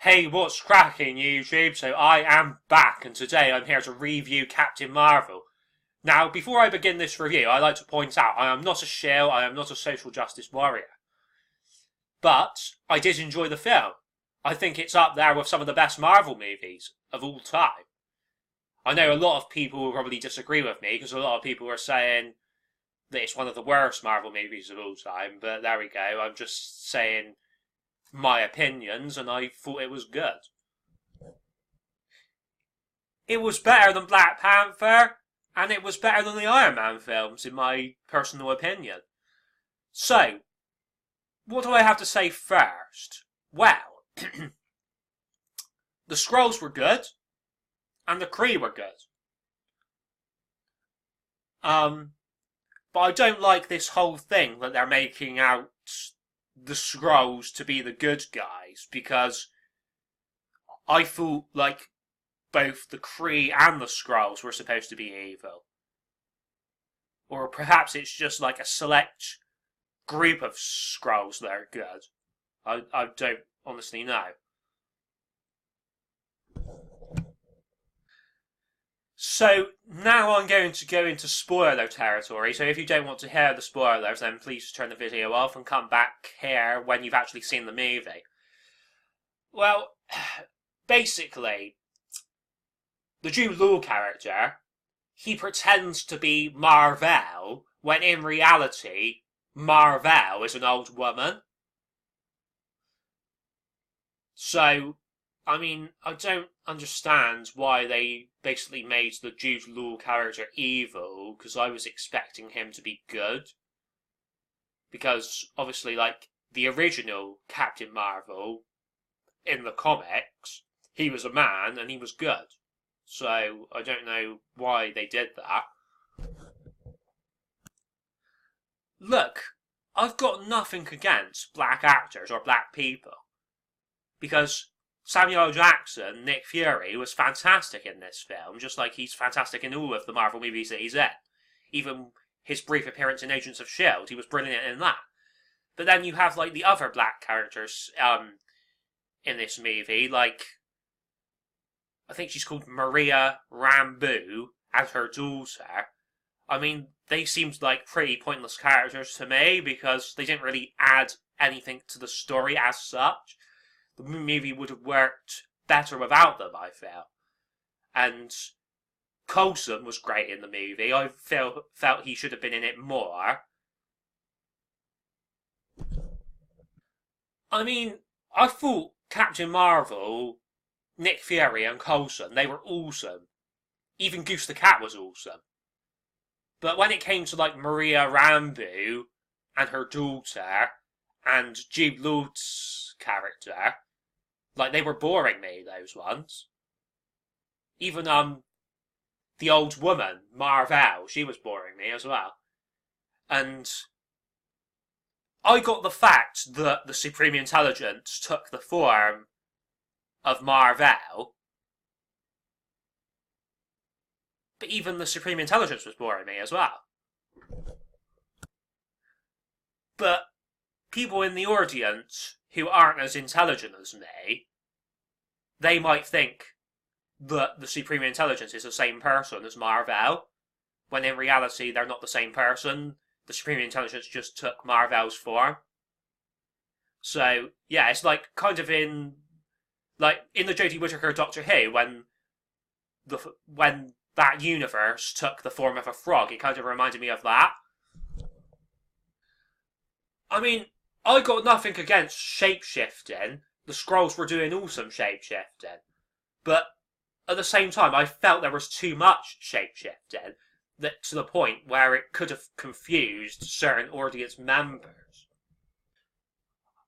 Hey, what's cracking, YouTube? So I am back, and today I'm here to review Captain Marvel. Now, before I begin this review, I'd like to point out I am not a shill, I am not a social justice warrior. But I did enjoy the film. I think it's up there with some of the best Marvel movies of all time. I know a lot of people will probably disagree with me, because a lot of people are saying that it's one of the worst Marvel movies of all time, but there we go, I'm just saying my opinions, and I thought it was good. It was better than Black Panther, and it was better than the Iron Man films, in my personal opinion. So, what do I have to say first? Well, the Skrulls were good, and the Kree were good. But I don't like this whole thing that they're making out the Skrulls to be the good guys, because I thought, like, both the Kree and the Skrulls were supposed to be evil. Or perhaps it's just like a select group of Skrulls that are good. I don't honestly know. So now I'm going to go into spoiler territory, so if you don't want to hear the spoilers, then please turn the video off and come back here when you've actually seen the movie. Well, basically, the Jude Law character, he pretends to be Mar-Vell, when in reality, Mar-Vell is an old woman. So, I mean, I don't understand why they basically made the Jude Law character evil, because I was expecting him to be good. Because, obviously, like, the original Captain Marvel, in the comics, he was a man and he was good. So, I don't know why they did that. Look, I've got nothing against black actors or black people. Because Samuel L. Jackson, Nick Fury, was fantastic in this film, just like he's fantastic in all of the Marvel movies that he's in. Even his brief appearance in Agents of S.H.I.E.L.D., he was brilliant in that. But then you have, like, the other black characters in this movie, like, I think she's called Maria Rambeau, and her daughter. I mean, they seemed like pretty pointless characters to me, because they didn't really add anything to the story as such. The movie would have worked better without them, I feel. And Coulson was great in the movie. I felt he should have been in it more. I mean, I thought Captain Marvel, Nick Fury and Coulson, they were awesome. Even Goose the Cat was awesome. But when it came to, like, Maria Rambeau and her daughter and Jude Law's character, like, they were boring me, those ones. Even, the old woman, Mar-Vell, she was boring me as well. And I got the fact that the Supreme Intelligence took the form of Mar-Vell, but even the Supreme Intelligence was boring me as well. But people in the audience who aren't as intelligent as me, they might think that the Supreme Intelligence is the same person as Mar-Vell, when in reality they're not the same person. The Supreme Intelligence just took Mar-Vell's form. So, yeah, it's like kind of in the Jodie Whittaker Doctor Who, when that universe took the form of a frog, it kind of reminded me of that. I mean, I got nothing against shape-shifting. The Skrulls were doing awesome shape-shifting. But at the same time, I felt there was too much shape-shifting, that to the point where it could have confused certain audience members.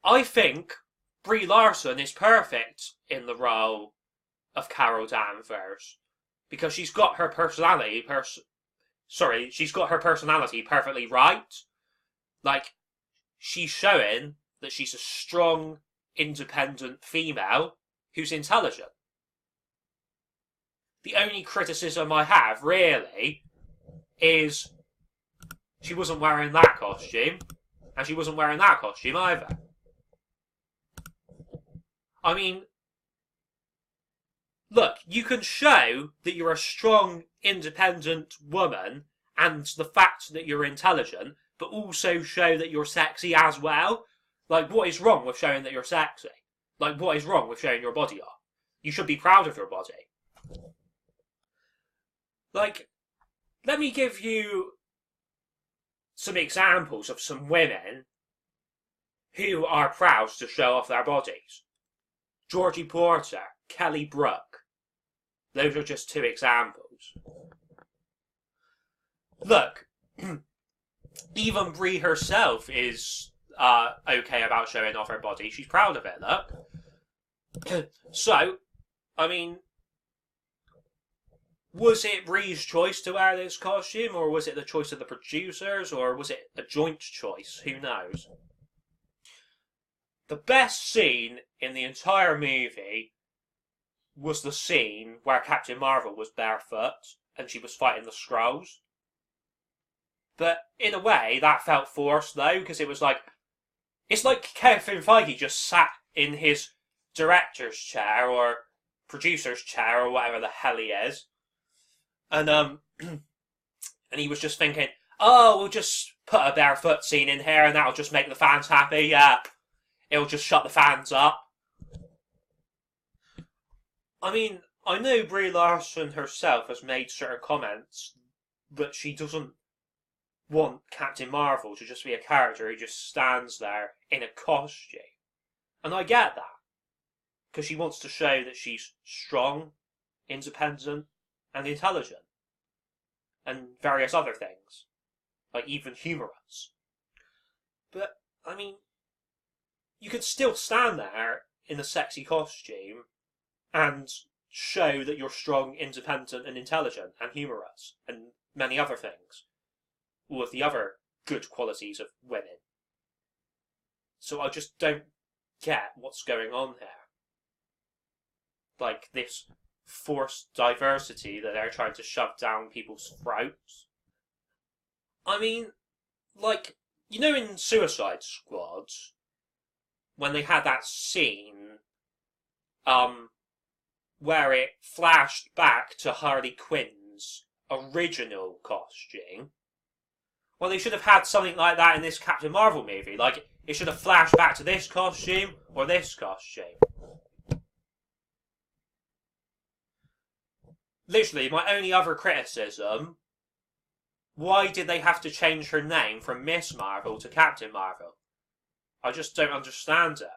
I think Brie Larson is perfect in the role of Carol Danvers, because she's got her personality perfectly right. Like, she's showing that she's a strong, independent female who's intelligent. The only criticism I have, really, is she wasn't wearing that costume, and she wasn't wearing that costume either. I mean, Look, you can show that you're a strong, independent woman and the fact that you're intelligent, but also show that you're sexy as well. Like, what is wrong with showing that you're sexy? Like, what is wrong with showing your body off? You should be proud of your body. Like, let me give you some examples of some women who are proud to show off their bodies. Georgie Porter, Kelly Brook. Those are just two examples. Look, even Brie herself is okay about showing off her body. She's proud of it, look. So, I mean, was it Brie's choice to wear this costume, or was it the choice of the producers, or was it a joint choice? Who knows? The best scene in the entire movie was the scene where Captain Marvel was barefoot and she was fighting the Skrulls. But in a way, that felt forced though, because it was like, it's like Kevin Feige just sat in his director's chair or producer's chair or whatever the hell he is, and and he was just thinking, oh, we'll just put a barefoot scene in here and that'll just make the fans happy. Yeah, it'll just shut the fans up. I mean, I know Brie Larson herself has made certain comments that she doesn't want Captain Marvel to just be a character who just stands there in a costume. And I get that. Because she wants to show that she's strong, independent, and intelligent. And various other things. Like even humorous. But, I mean, you could still stand there in a sexy costume and show that you're strong, independent, and intelligent, and humorous, and many other things. All of the other good qualities of women. So I just don't get what's going on here. Like this forced diversity that they're trying to shove down people's throats. I mean, like, you know in Suicide Squad, when they had that scene, where it flashed back to Harley Quinn's original costume. Well, they should have had something like that in this Captain Marvel movie. Like, it should have flashed back to this costume or this costume. Literally, my only other criticism, why did they have to change her name from Miss Marvel to Captain Marvel? I just don't understand it.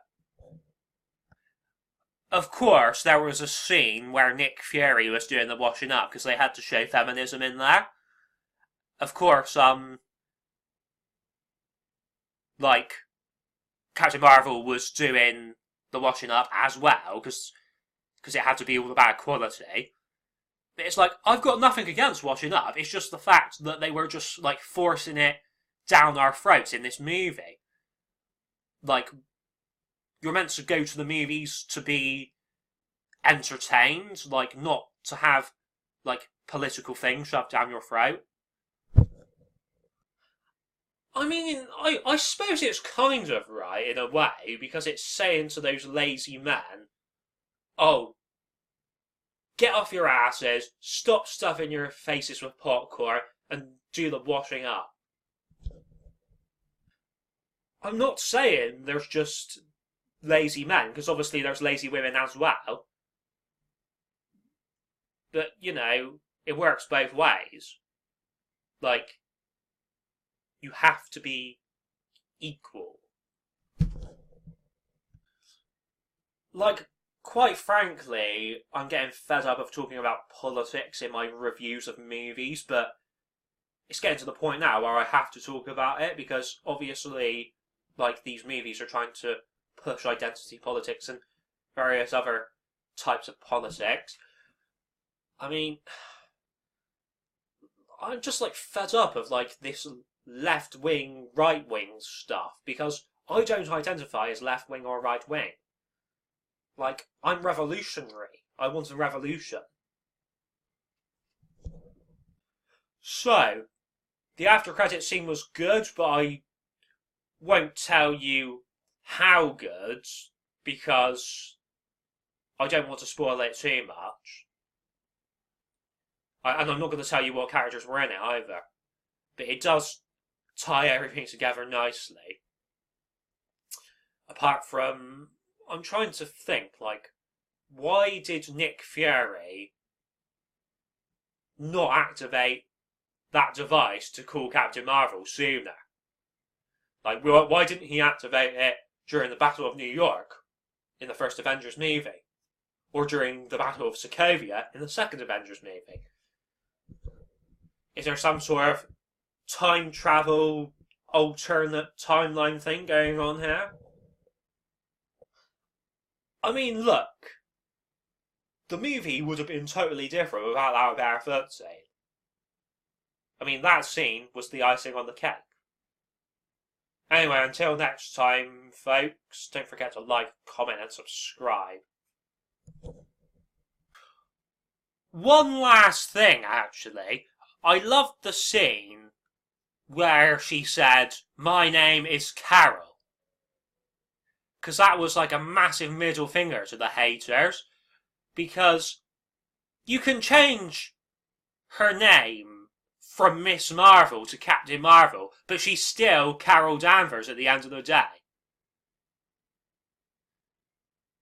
Of course, there was a scene where Nick Fury was doing the washing up because they had to show feminism in there. Of course, like, Captain Marvel was doing the washing up as well because it had to be all about equality. But it's like, I've got nothing against washing up. It's just the fact that they were just, like, forcing it down our throats in this movie. Like, you're meant to go to the movies to be entertained, like, not to have, like, political things shoved down your throat. I mean, I suppose it's kind of right, in a way, because it's saying to those lazy men, oh, get off your asses, stop stuffing your faces with popcorn, and do the washing up. I'm not saying there's just lazy men, because obviously there's lazy women as well. But, you know, it works both ways. Like, you have to be equal. Like, quite frankly, I'm getting fed up of talking about politics in my reviews of movies, but it's getting to the point now where I have to talk about it, because obviously, like, these movies are trying to push identity politics and various other types of politics. I mean, I'm just, like, fed up of, like, this left-wing, right-wing stuff, because I don't identify as left-wing or right-wing. Like, I'm revolutionary. I want a revolution. So, the after-credit scene was good, but I won't tell you how good, because I don't want to spoil it too much. And I'm not going to tell you what characters were in it either. But it does tie everything together nicely. Apart from, I'm trying to think, like, why did Nick Fury not activate that device to call Captain Marvel sooner? Like, why didn't he activate it during the Battle of New York in the first Avengers movie? Or during the Battle of Sokovia in the second Avengers movie? Is there some sort of time travel alternate timeline thing going on here? I mean, look. The movie would have been totally different without that barefoot scene. I mean, that scene was the icing on the cake. Anyway, until next time, folks, don't forget to like, comment, and subscribe. One last thing, actually. I loved the scene where she said, "My name is Carol." Because that was like a massive middle finger to the haters. Because you can change her name from Miss Marvel to Captain Marvel, but she's still Carol Danvers at the end of the day.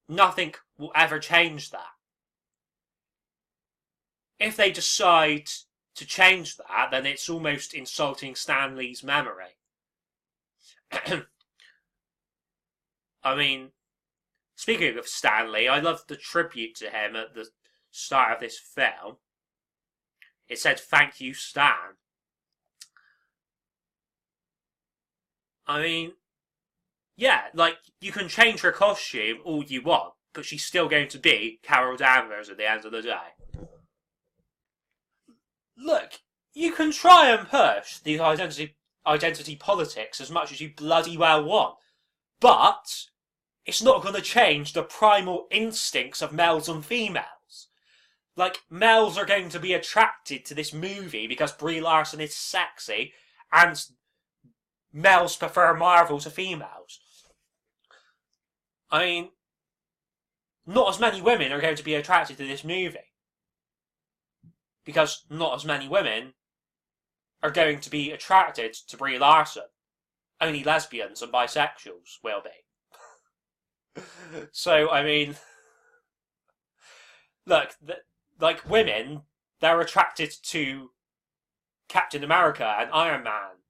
Nothing will ever change that. If they decide to change that, then it's almost insulting Stan Lee's memory. I mean, speaking of Stan Lee, I loved the tribute to him at the start of this film. It said, "Thank you, Stan." I mean, yeah, like, you can change her costume all you want, but she's still going to be Carol Danvers at the end of the day. Look, you can try and push these identity politics as much as you bloody well want, but it's not going to change the primal instincts of males and females. Like, males are going to be attracted to this movie because Brie Larson is sexy, and males prefer Marvel to females. I mean, not as many women are going to be attracted to this movie. Because not as many women are going to be attracted to Brie Larson. Only lesbians and bisexuals will be. So, I mean, look, like women, they're attracted to Captain America and Iron Man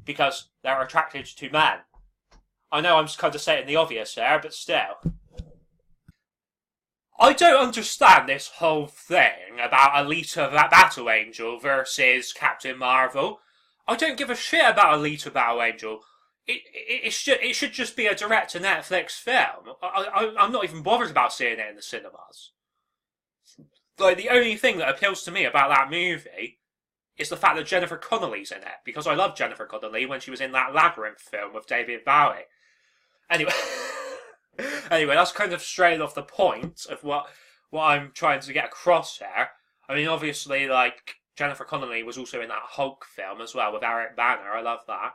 because they're attracted to men. I know I'm just kind of stating the obvious there, but still. I don't understand this whole thing about Alita Battle Angel versus Captain Marvel. I don't give a shit about Alita Battle Angel. It should just be a direct-to-Netflix film. I'm not even bothered about seeing it in the cinemas. Like, the only thing that appeals to me about that movie is the fact that Jennifer Connelly's in it, because I loved Jennifer Connelly when she was in that Labyrinth film with David Bowie. Anyway... Anyway, that's kind of straight off the point of what I'm trying to get across here. I mean, obviously, like, Jennifer Connelly was also in that Hulk film as well with Eric Banner. I love that.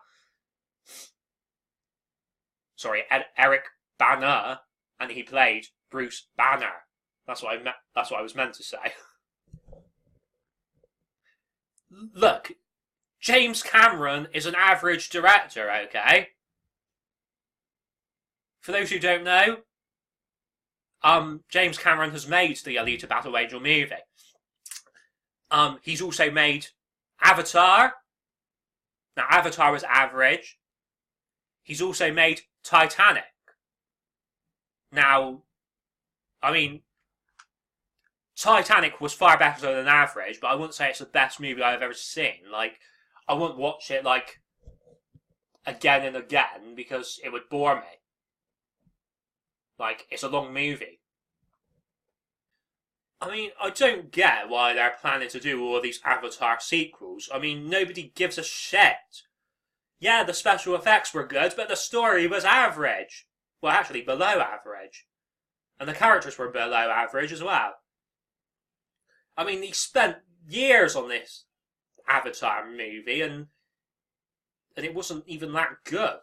Sorry, Eric Banner, and he played Bruce Banner. That's what I was meant to say. Look, James Cameron is an average director, okay? For those who don't know, James Cameron has made the Alita Battle Angel movie. He's also made Avatar. Now, Avatar was average. He's also made Titanic. Now, I mean, Titanic was far better than average, but I wouldn't say it's the best movie I've ever seen. Like, I wouldn't watch it, like, again and again, because it would bore me. Like, it's a long movie. I mean, I don't get why they're planning to do all these Avatar sequels. I mean, nobody gives a shit. Yeah, the special effects were good, but the story was average. Well, actually, below average. And the characters were below average as well. I mean, he spent years on this Avatar movie, and it wasn't even that good.